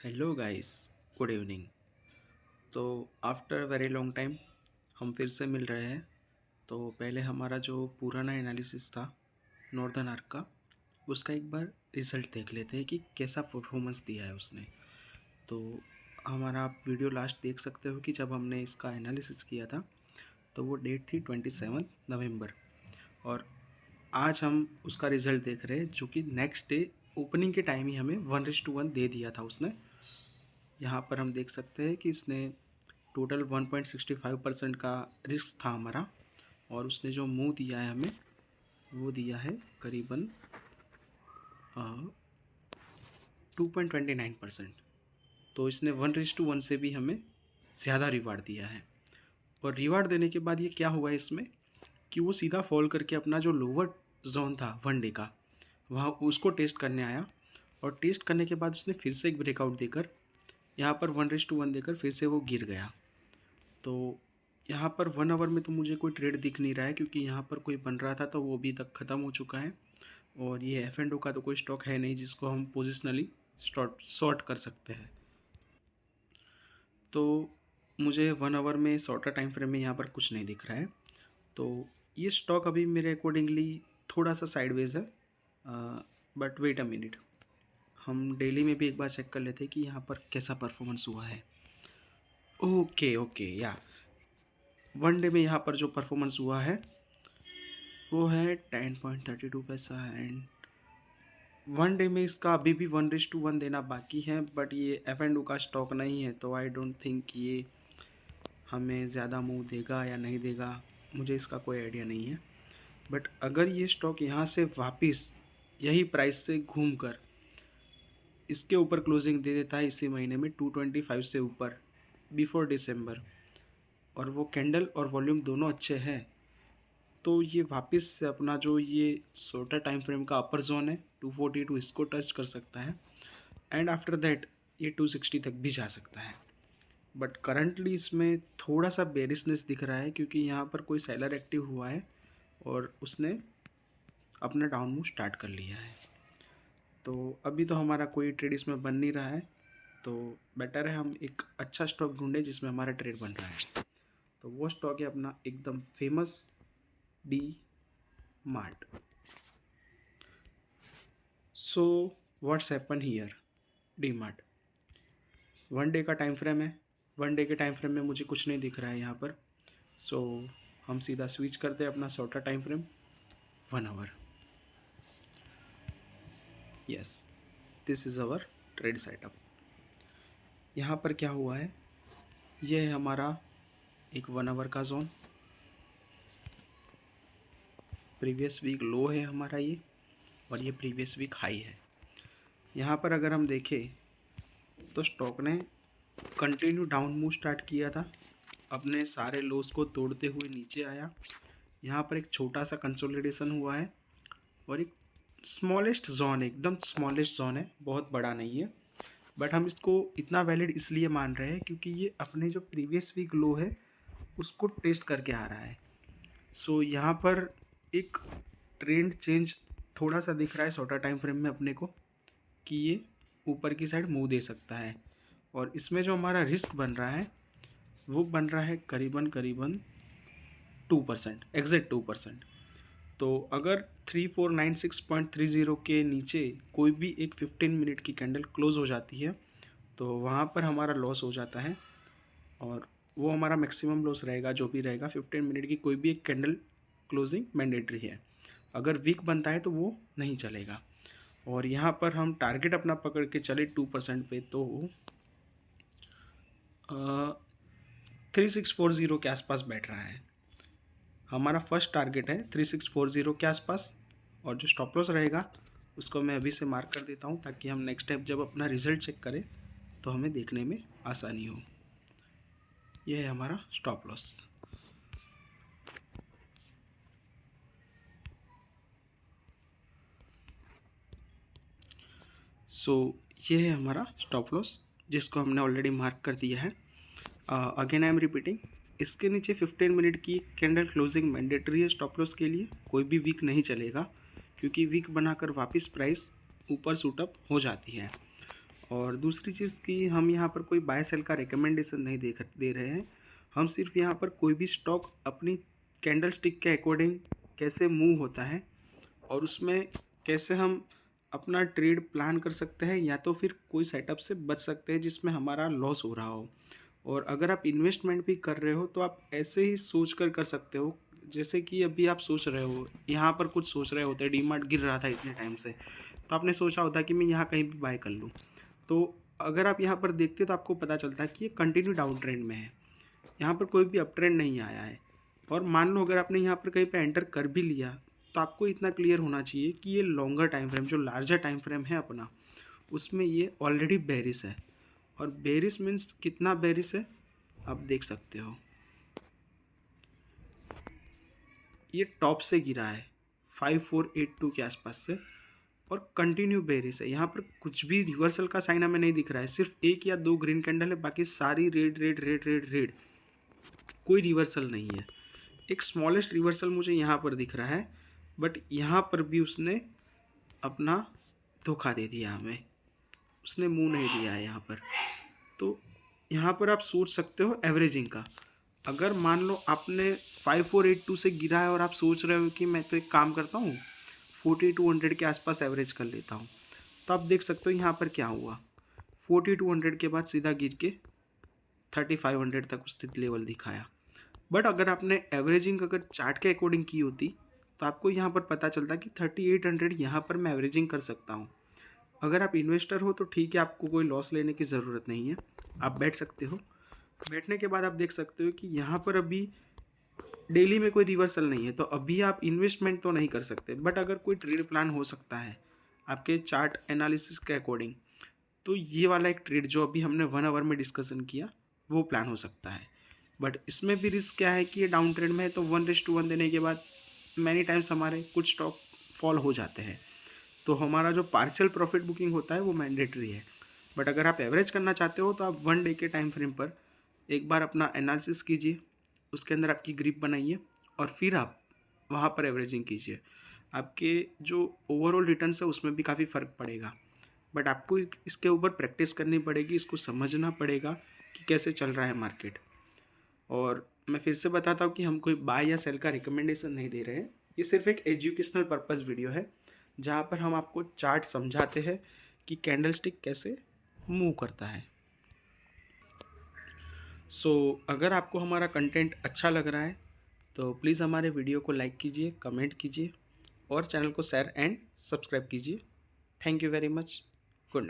Hello guys, good evening. तो after very long time हम फिर से मिल रहे हैं। तो पहले हमारा जो पुराना एनालिसिस था नॉर्दर्न आर्क का, उसका एक बार रिज़ल्ट देख लेते हैं कि कैसा परफॉर्मेंस दिया है उसने। तो हमारा आप वीडियो लास्ट देख सकते हो कि जब हमने इसका एनालिसिस किया था तो वो डेट थी 27 नवंबर, और आज हम उसका रिज़ल्ट देख रहे हैं जो कि नेक्स्ट डे ओपनिंग के टाइम ही हमें 1:1 दे दिया था उसने। यहाँ पर हम देख सकते हैं कि इसने टोटल 1.65% का रिस्क था हमारा, और उसने जो मूव दिया है हमें वो दिया है करीबन 2.29%। तो इसने 1:1 से भी हमें ज़्यादा रिवार्ड दिया है। और रिवार्ड देने के बाद ये क्या हुआ है इसमें कि वो सीधा फॉल करके अपना जो लोअर जोन था वन डे का, वहाँ उसको टेस्ट करने आया, और टेस्ट करने के बाद उसने फिर से एक ब्रेकआउट देकर यहाँ पर 1:1 देकर फिर से वो गिर गया। तो यहाँ पर 1 आवर में तो मुझे कोई ट्रेड दिख नहीं रहा है, क्योंकि यहाँ पर कोई बन रहा था तो वो भी तक ख़त्म हो चुका है। और ये एफ एंड ओ का तो कोई स्टॉक है नहीं जिसको हम पोजिशनली शॉर्ट कर सकते हैं। तो मुझे 1 आवर में शॉर्टर टाइम फ्रेम में यहाँ पर कुछ नहीं दिख रहा है। तो ये स्टॉक अभी मेरे अकॉर्डिंगली थोड़ा सा साइडवेज है। बट वेट अ मिनट, हम डेली में भी एक बार चेक कर लेते हैं कि यहाँ पर कैसा परफॉर्मेंस हुआ है। ओके ओके, या वन डे में यहाँ पर जो परफॉर्मेंस हुआ है वो है 10.32 पैसा, एंड वन डे में इसका अभी भी 1:1 देना बाकी है। बट ये एफ एंड ओ का स्टॉक नहीं है, तो आई डोंट थिंक ये हमें ज़्यादा मूव देगा या नहीं देगा, मुझे इसका कोई आइडिया नहीं है। बट अगर ये स्टॉक यहाँ से वापस यही प्राइस से घूम कर इसके ऊपर क्लोजिंग दे देता है इसी महीने में 225 से ऊपर बिफोर दिसंबर, और वो कैंडल और वॉल्यूम दोनों अच्छे हैं, तो ये वापस से अपना जो ये शॉर्टर टाइम फ्रेम का अपर जोन है 242 इसको टच कर सकता है, एंड आफ्टर दैट ये 260 तक भी जा सकता है। बट करंटली इसमें थोड़ा सा बेरिशनेस दिख रहा है, क्योंकि यहाँ पर कोई सेलर एक्टिव हुआ है और उसने अपना डाउन मूव स्टार्ट कर लिया है। तो अभी तो हमारा कोई ट्रेड इसमें बन नहीं रहा है, तो बेटर है हम एक अच्छा स्टॉक ढूंढें जिसमें हमारा ट्रेड बन रहा है। तो वो स्टॉक है अपना एकदम famous D mart. So what's happen here, D mart one day का टाइम फ्रेम है। वन डे के टाइम फ्रेम में मुझे कुछ नहीं दिख रहा है यहाँ पर। सो हम सीधा स्विच करते हैं अपना shorter time frame 1 hour. Yes, this is our trade setup. यहाँ पर क्या हुआ है, ये है हमारा एक 1 आवर का जोन, प्रीवियस वीक लो है हमारा ये, और ये प्रीवियस वीक हाई है। यहाँ पर अगर हम देखें तो स्टॉक ने कंटिन्यू डाउन मूव स्टार्ट किया था, अपने सारे लोस को तोड़ते हुए नीचे आया। यहाँ पर एक छोटा सा कंसोलिडेशन हुआ है, और एक स्मॉलेस्ट जोन है, एकदम स्मॉलेस्ट जोन है, बहुत बड़ा नहीं है। बट हम इसको इतना वैलिड इसलिए मान रहे हैं क्योंकि ये अपने जो प्रीवियस वीक लो है उसको टेस्ट करके आ रहा है। सो यहाँ पर एक ट्रेंड चेंज थोड़ा सा दिख रहा है शॉर्टर टाइम फ्रेम में अपने को, कि ये ऊपर की साइड मूव दे सकता है। और इसमें जो हमारा रिस्क बन रहा है वो बन रहा है करीबन 2%, एग्जैक्ट 2%। तो अगर 3496.30 के नीचे कोई भी एक 15 मिनट की कैंडल क्लोज हो जाती है तो वहाँ पर हमारा लॉस हो जाता है, और वो हमारा मैक्सिमम लॉस रहेगा जो भी रहेगा। 15 मिनट की कोई भी एक कैंडल क्लोजिंग मैंडेटरी है, अगर वीक बनता है तो वो नहीं चलेगा। और यहाँ पर हम टारगेट अपना पकड़ के चले 2% पे, तो 3640 के आसपास बैठ रहा है। हमारा फर्स्ट टारगेट है 3640 के आसपास, और जो स्टॉप लॉस रहेगा उसको मैं अभी से मार्क कर देता हूँ, ताकि हम नेक्स्ट टाइम जब अपना रिजल्ट चेक करें तो हमें देखने में आसानी हो। यह है हमारा स्टॉप लॉस। सो ये है हमारा स्टॉप लॉस जिसको हमने ऑलरेडी मार्क कर दिया है। अगेन आई एम रिपीटिंग, इसके नीचे 15 मिनट की कैंडल क्लोजिंग मैंडेटरी है स्टॉप लॉस के लिए, कोई भी वीक नहीं चलेगा, क्योंकि वीक बनाकर वापस प्राइस ऊपर शूटअप हो जाती है। और दूसरी चीज़ कि हम यहाँ पर कोई बाय सेल का रिकमेंडेशन नहीं दे रहे हैं। हम सिर्फ यहाँ पर कोई भी स्टॉक अपनी कैंडल स्टिक के अकॉर्डिंग कैसे मूव होता है और उसमें कैसे हम अपना ट्रेड प्लान कर सकते हैं या तो फिर कोई सेटअप से बच सकते हैं जिसमें हमारा लॉस हो रहा हो। और अगर आप इन्वेस्टमेंट भी कर रहे हो तो आप ऐसे ही सोच कर सकते हो, जैसे कि अभी आप सोच रहे हो यहाँ पर कुछ सोच रहे होते, डीमार्ट गिर रहा था इतने टाइम से, तो आपने सोचा होता कि मैं यहाँ कहीं भी बाय कर लूँ। तो अगर आप यहाँ पर देखते हो तो आपको पता चलता है कि ये कंटिन्यू डाउन ट्रेंड में है, यहाँ पर कोई भी अप ट्रेंड नहीं आया है। और मान लो अगर आपने यहाँ पर कहीं पे एंटर कर भी लिया तो आपको इतना क्लियर होना चाहिए कि ये लॉन्गर टाइम फ्रेम, जो लार्जर टाइम फ्रेम है अपना, उसमें ये ऑलरेडी बेरिश है। और बेरिश मीन्स कितना बेरिश है आप देख सकते हो, ये टॉप से गिरा है 5482 के आसपास से और कंटिन्यू बेरिश है। यहाँ पर कुछ भी रिवर्सल का साइन हमें नहीं दिख रहा है, सिर्फ एक या दो ग्रीन कैंडल है, बाकी सारी red red red red red, कोई रिवर्सल नहीं है। एक स्मॉलेस्ट रिवर्सल मुझे यहाँ पर दिख रहा है, बट यहाँ पर भी उसने अपना धोखा दे दिया हमें, उसने मुंह नहीं दिया है यहाँ पर। तो यहाँ पर आप सोच सकते हो एवरेजिंग का। अगर मान लो आपने 5482 से गिरा है और आप सोच रहे हो कि मैं तो एक काम करता हूँ 4200 के आसपास एवरेज कर लेता हूँ, तो आप देख सकते हो यहाँ पर क्या हुआ, 4200 के बाद सीधा गिर के 3500 तक उसने लेवल दिखाया। बट अगर आपने एवरेजिंग अगर चार्ट के अकॉर्डिंग की होती तो आपको यहाँ पर पता चलता कि 3800 यहाँ पर मैं एवरेजिंग कर सकता हूँ। अगर आप इन्वेस्टर हो तो ठीक है, आपको कोई लॉस लेने की ज़रूरत नहीं है, आप बैठ सकते हो। बैठने के बाद आप देख सकते हो कि यहाँ पर अभी डेली में कोई रिवर्सल नहीं है, तो अभी आप इन्वेस्टमेंट तो नहीं कर सकते, बट अगर कोई ट्रेड प्लान हो सकता है आपके चार्ट एनालिसिस के अकॉर्डिंग, तो ये वाला एक ट्रेड जो अभी हमने 1 आवर में डिस्कशन किया वो प्लान हो सकता है। बट इसमें भी रिस्क क्या है कि ये डाउन ट्रेंड में है, तो 1:1 देने के बाद मैनी टाइम्स हमारे कुछ स्टॉक फॉल हो जाते हैं, तो हमारा जो पार्शियल प्रॉफिट बुकिंग होता है वो मैंडेटरी है। बट अगर आप एवरेज करना चाहते हो तो आप 1 डे के टाइम फ्रेम पर एक बार अपना एनालिसिस कीजिए, उसके अंदर आपकी ग्रिप बनाइए और फिर आप वहाँ पर एवरेजिंग कीजिए। आपके जो ओवरऑल रिटर्न्स है उसमें भी काफ़ी फ़र्क पड़ेगा, बट आपको इसके ऊपर प्रैक्टिस करनी पड़ेगी, इसको समझना पड़ेगा कि कैसे चल रहा है मार्केट। और मैं फिर से बताता हूँ कि हम कोई बाय या सेल का रिकमेंडेशन नहीं दे रहे हैं, ये सिर्फ एक एजुकेशनल पर्पस वीडियो है जहाँ पर हम आपको चार्ट समझाते हैं कि कैंडलस्टिक कैसे मूव करता है। अगर आपको हमारा कंटेंट अच्छा लग रहा है तो प्लीज़ हमारे वीडियो को लाइक कीजिए, कमेंट कीजिए और चैनल को शेयर एंड सब्सक्राइब कीजिए। Thank you very much. Good night.